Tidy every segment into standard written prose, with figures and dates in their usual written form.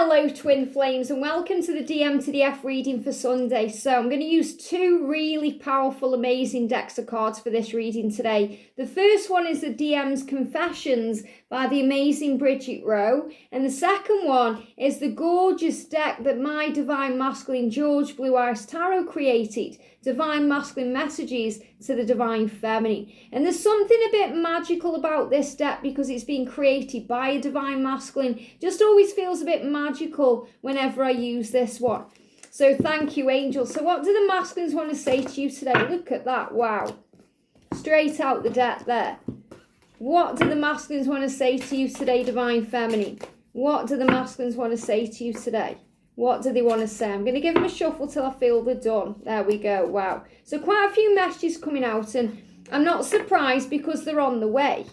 Hello twin flames and welcome to the DM to the F reading for Sunday. So I'm going to use two really powerful, amazing decks of cards for this reading today. The first one is the DM's Confessions by the amazing Bridget Rau, and the second one is the gorgeous deck that my Divine Masculine George Blue Ice Tarot created, Divine Masculine Messages to the Divine Feminine. And there's something a bit magical about this deck because it's been created by a Divine Masculine. Just always feels a bit magical whenever I use this one. So thank you, angels. So what do the masculines want to say to you today? Look at that. Wow. Straight out the deck there. What do the masculines want to say to you today, Divine Feminine? What do the masculines want to say to you today? What do they want to say? I'm going to give them a shuffle till I feel they're done. There we go. Wow. So quite a few messages coming out, and I'm not surprised because they're on the way.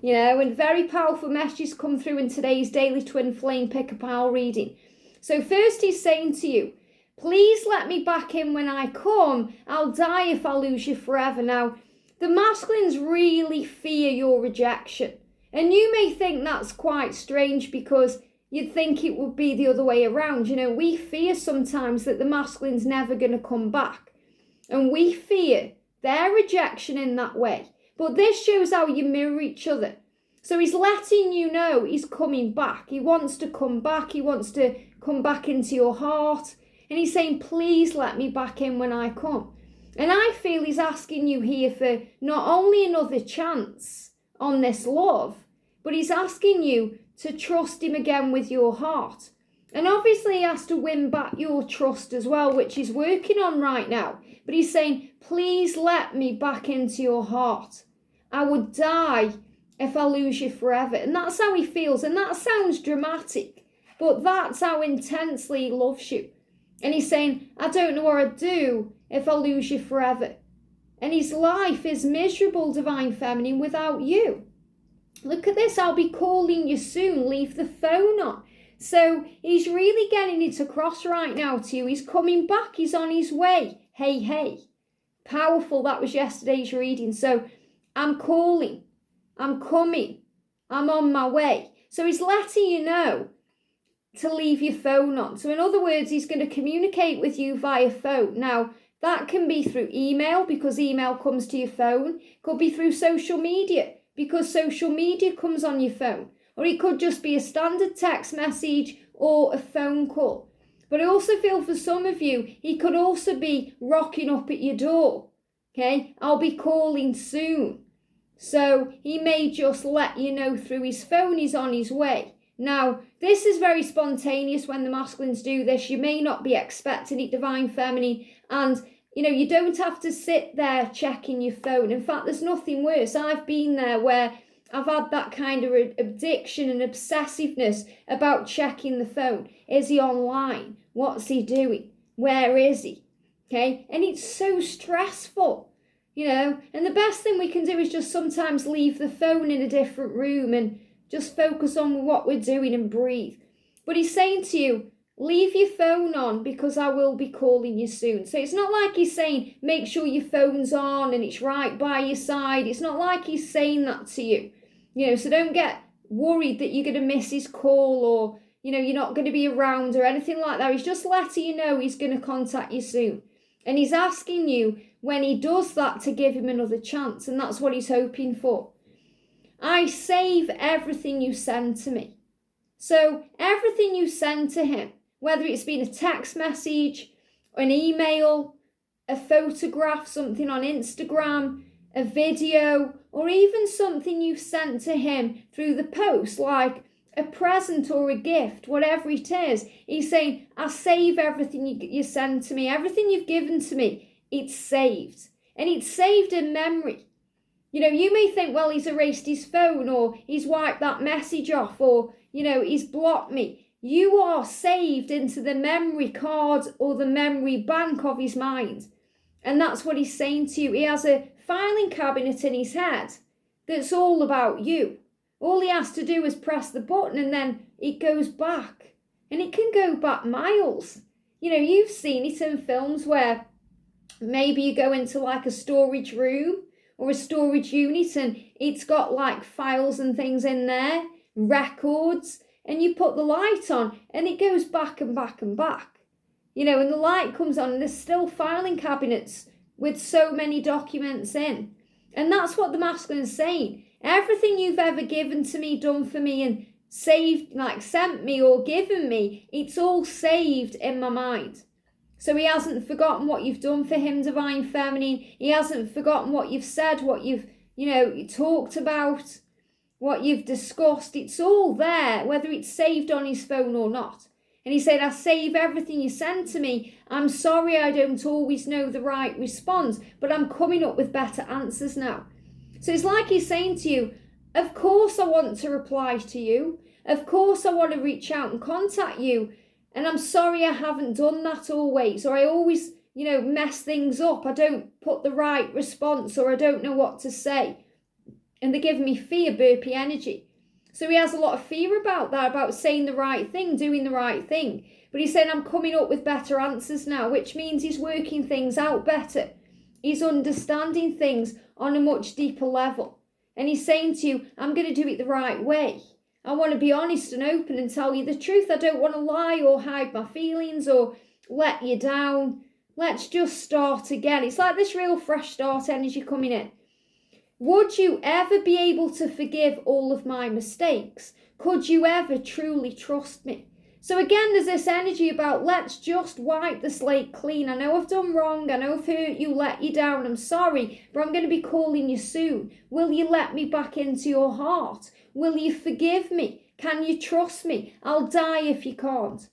You know, and very powerful messages come through in today's daily twin flame pick-a-pile reading. So first he's saying to you, please let me back in when I come. I'll die if I lose you forever. Now, the masculines really fear your rejection. And you may think that's quite strange because you'd think it would be the other way around. You know, we fear sometimes that the masculine's never going to come back. And we fear their rejection in that way. But this shows how you mirror each other. So he's letting you know he's coming back. He wants to come back. He wants to come back into your heart. And he's saying, please let me back in when I come. And I feel he's asking you here for not only another chance on this love, but he's asking you to trust him again with your heart. And obviously he has to win back your trust as well, which he's working on right now. But he's saying, please let me back into your heart. I would die if I lose you forever. And that's how he feels. And that sounds dramatic, but that's how intensely he loves you. And he's saying, I don't know what I'd do if I lose you forever. And his life is miserable, Divine Feminine, without you. Look at this. I'll be calling you soon. Leave the phone on. So he's really getting it across right now to you. He's coming back. He's on his way. Hey, hey. Powerful. That was yesterday's reading. So I'm calling. I'm coming. I'm on my way. So he's letting you know to leave your phone on. So in other words, he's going to communicate with you via phone. Now, that can be through email because email comes to your phone. It could be through social media because social media comes on your phone. Or it could just be a standard text message or a phone call. But I also feel for some of you, he could also be rocking up at your door. Okay, I'll be calling soon. So he may just let you know through his phone he's on his way. Now, this is very spontaneous when the masculines do this. You may not be expecting it, Divine Feminine. And, you know, you don't have to sit there checking your phone. In fact, there's nothing worse. I've been there where I've had that kind of addiction and obsessiveness about checking the phone. Is he online? What's he doing? Where is he? Okay? And it's so stressful. You know, and the best thing we can do is just sometimes leave the phone in a different room and just focus on what we're doing and breathe. But he's saying to you, leave your phone on because I will be calling you soon. So it's not like he's saying, make sure your phone's on and it's right by your side. It's not like he's saying that to you. You know, so don't get worried that you're going to miss his call or, you know, you're not going to be around or anything like that. He's just letting you know he's going to contact you soon. And he's asking you, when he does that, to give him another chance. And that's what he's hoping for. I save everything you send to me. So everything you send to him, whether it's been a text message, an email, a photograph, something on Instagram, a video, or even something you've sent to him through the post, like a present or a gift, whatever it is. He's saying, I save everything you send to me, everything you've given to me. It's saved. And it's saved in memory. You know, you may think, well, he's erased his phone or he's wiped that message off or, you know, he's blocked me. You are saved into the memory card or the memory bank of his mind. And that's what he's saying to you. He has a filing cabinet in his head that's all about you. All he has to do is press the button and then it goes back. And it can go back miles. You know, you've seen it in films where maybe you go into like a storage room or a storage unit and it's got like files and things in there, records, and you put the light on and it goes back and back and back. And the light comes on and there's still filing cabinets with so many documents in. And that's what the masculine is saying. Everything you've ever given to me, done for me, and saved, sent me or given me, it's all saved in my mind. So he hasn't forgotten what you've done for him, Divine Feminine. He hasn't forgotten what you've said, what you've, talked about, what you've discussed. It's all there, whether it's saved on his phone or not. And he said, I save everything you send to me. I'm sorry I don't always know the right response, but I'm coming up with better answers now. So it's like he's saying to you, of course I want to reply to you. Of course I want to reach out and contact you. And I'm sorry I haven't done that always, or I always, mess things up. I don't put the right response, or I don't know what to say. And they're giving me fear, burpee energy. So he has a lot of fear about that, about saying the right thing, doing the right thing. But he's saying, I'm coming up with better answers now, which means he's working things out better. He's understanding things on a much deeper level. And he's saying to you, I'm going to do it the right way. I want to be honest and open and tell you the truth. I don't want to lie or hide my feelings or let you down. Let's just start again. It's like this real fresh start energy coming in. Would you ever be able to forgive all of my mistakes? Could you ever truly trust me? So again, there's this energy about let's just wipe the slate clean. I know I've done wrong. I know I've hurt you, let you down. I'm sorry, but I'm going to be calling you soon. Will you let me back into your heart? Will you forgive me? Can you trust me? I'll die if you can't.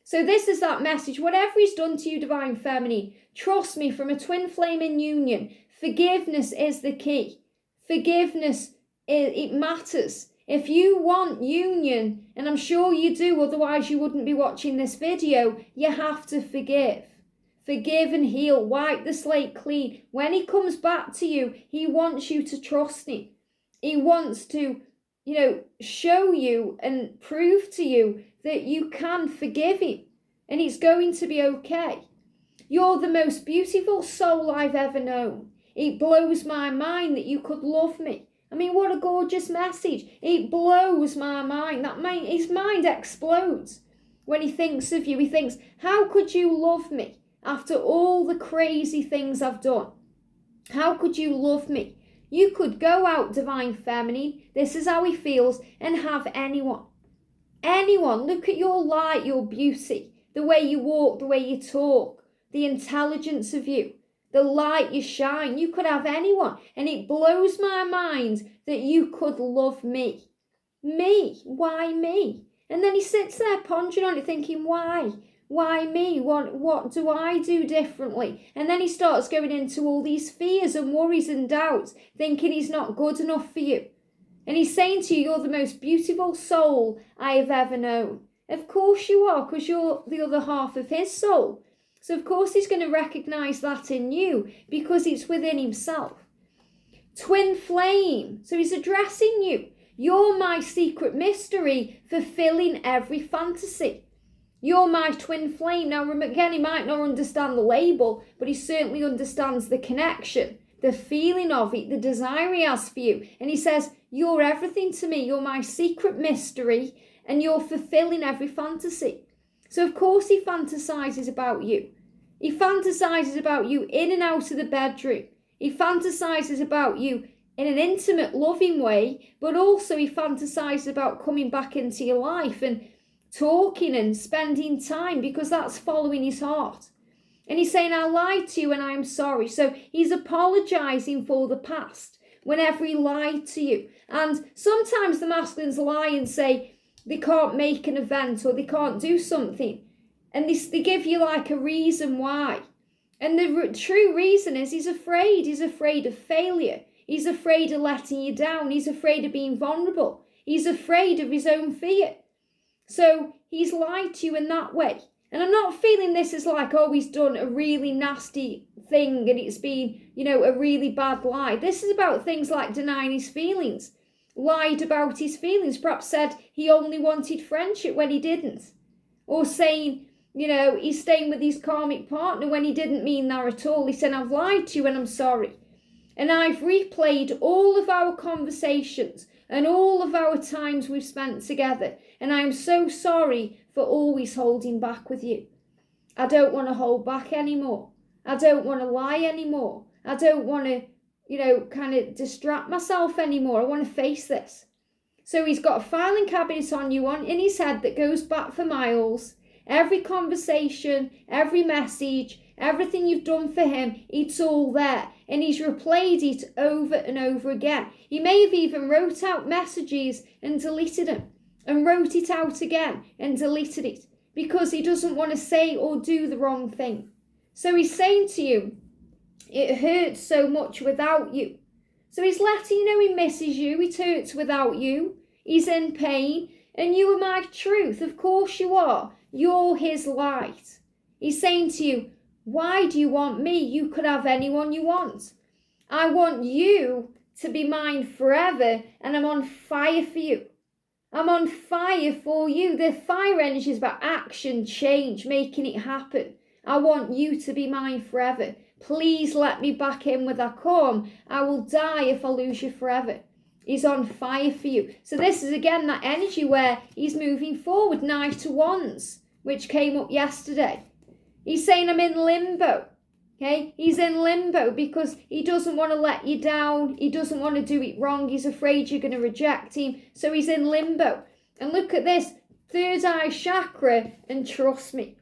So this is that message. Whatever he's done to you, Divine Feminine, trust me, from a twin flame in union, forgiveness is the key. Forgiveness, it matters. If you want union, and I'm sure you do, otherwise you wouldn't be watching this video, you have to forgive. Forgive and heal. Wipe the slate clean. When he comes back to you, he wants you to trust him. He wants to, show you and prove to you that you can forgive him. And it's going to be okay. You're the most beautiful soul I've ever known. It blows my mind that you could love me. I mean, what a gorgeous message. It blows my mind. His mind explodes when he thinks of you. He thinks, how could you love me after all the crazy things I've done? How could you love me? You could go out, Divine Feminine, this is how he feels, and have anyone. Anyone. Look at your light, your beauty, the way you walk, the way you talk, the intelligence of you. The light you shine, you could have anyone. And it blows my mind that you could love me. Me? Why me? And then he sits there pondering on it thinking, why? Why me? What do I do differently? And then he starts going into all these fears and worries and doubts, thinking he's not good enough for you. And he's saying to you, you're the most beautiful soul I have ever known. Of course you are, because you're the other half of his soul. So of course he's going to recognise that in you because it's within himself. Twin flame. So he's addressing you. You're my secret mystery, fulfilling every fantasy. You're my twin flame. Now again, he might not understand the label, but he certainly understands the connection, the feeling of it, the desire he has for you. And he says, you're everything to me. You're my secret mystery and you're fulfilling every fantasy. So of course he fantasises about you. He fantasises about you in and out of the bedroom. He fantasises about you in an intimate, loving way, but also he fantasises about coming back into your life and talking and spending time because that's following his heart. And he's saying, I lied to you and I'm sorry. So he's apologising for the past whenever he lied to you. And sometimes the masculines lie and say, they can't make an event or they can't do something. And they give you like a reason why. And the true reason is he's afraid. He's afraid of failure. He's afraid of letting you down. He's afraid of being vulnerable. He's afraid of his own fear. So he's lied to you in that way. And I'm not feeling this as like, oh, he's done a really nasty thing and it's been, a really bad lie. This is about things like denying his feelings. Lied about his feelings, perhaps said he only wanted friendship when he didn't. Or saying, he's staying with his karmic partner when he didn't mean that at all. He said, I've lied to you and I'm sorry. And I've replayed all of our conversations and all of our times we've spent together. And I'm so sorry for always holding back with you. I don't want to hold back anymore. I don't want to lie anymore. I don't want to, kind of distract myself anymore. I want to face this. So he's got a filing cabinet on you in his head that goes back for miles. Every conversation, every message, everything you've done for him, it's all there. And he's replayed it over and over again. He may have even wrote out messages and deleted them. And wrote it out again and deleted it. Because he doesn't want to say or do the wrong thing. So he's saying to you, it hurts so much without you. So he's letting you know he misses you. It hurts without you. He's in pain. And you are my truth. Of course you are. You're his light. He's saying to you, why do you want me? You could have anyone you want. I want you to be mine forever. And I'm on fire for you. I'm on fire for you. The fire energy is about action, change, making it happen. I want you to be mine forever. Please let me back in when I come. I will die if I lose you forever. He's on fire for you. So this is again that energy where he's moving forward. Knight of Wands, which came up yesterday. He's saying I'm in limbo. Okay, he's in limbo because he doesn't want to let you down. He doesn't want to do it wrong. He's afraid you're going to reject him. So he's in limbo. And look at this, third eye chakra, and trust me,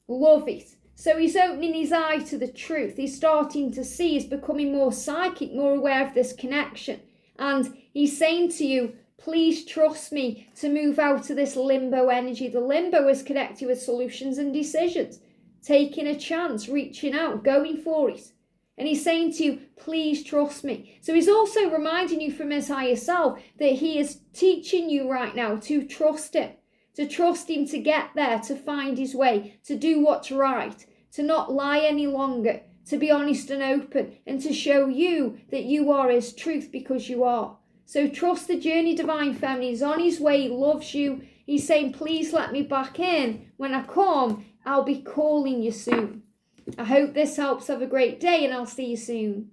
love it. So he's opening his eye to the truth. He's starting to see. He's becoming more psychic, more aware of this connection. And he's saying to you, please trust me to move out of this limbo energy. The limbo is connected with solutions and decisions. Taking a chance, reaching out, going for it. And he's saying to you, please trust me. So he's also reminding you from his higher self that he is teaching you right now to trust him to get there, to find his way, to do what's right, to not lie any longer, to be honest and open, and to show you that you are his truth because you are. So trust the journey, Divine Feminine. He's on his way, he loves you. He's saying, please let me back in. When I come, I'll be calling you soon. I hope this helps. Have a great day and I'll see you soon.